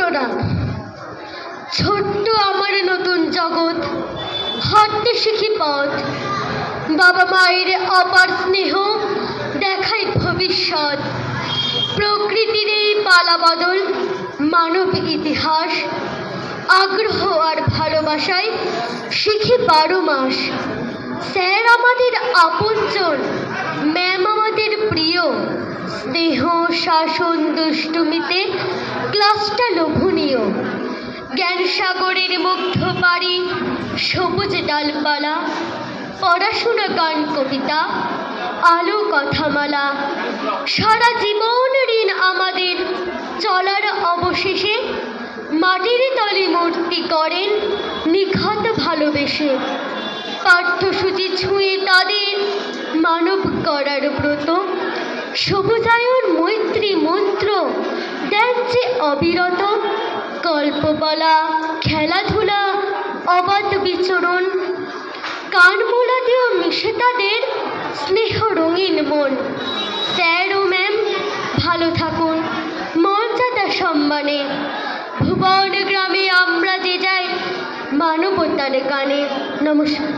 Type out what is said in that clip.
প্রণাম। ছোট্ট আমার নতুন জগৎ, হাঁটতে শিখি পথ, বাবা মায়ের অপার স্নেহ দেখাই ভবিষ্যৎ। প্রকৃতির এই পালা বদল, মানব ইতিহাস, আগ্রহ আর ভালোবাসায় শিখি 12 মাস। স্যার আমাদের আপনজন, ম্যাম আমাদের প্রিয়, স্নেহ শাসন দুষ্টুমিতে ক্লাসটা লোভনীয়। জ্ঞান সাগরের মুগ্ধ পারি, সবুজ ডালপালা, পড়াশোনা গান কবিতা, আলো কথামালা। সারা জীবন ঋণ আমাদের, চলার অবশেষে মাটির তলে মূর্তি করেন নিখাত ভালোবেসে। পাঠ্যসূচি ছুঁয়ে তাদের মানব করার ব্রত, সবুজায়ন মৈত্রী মন্ত্র দেন যে অবিরত। গল্প বলা, খেলাধুলা, অবাধ বিচরণ, কান মোলাতেও মিশে তাদের স্নেহ রঙিন মন। স্যার ও ম্যাম ভালো থাকুন মর্যাদা সম্মানে। ভুবন গ্রামে আমরা যে যাই মানবতার গানে। নমস্কার।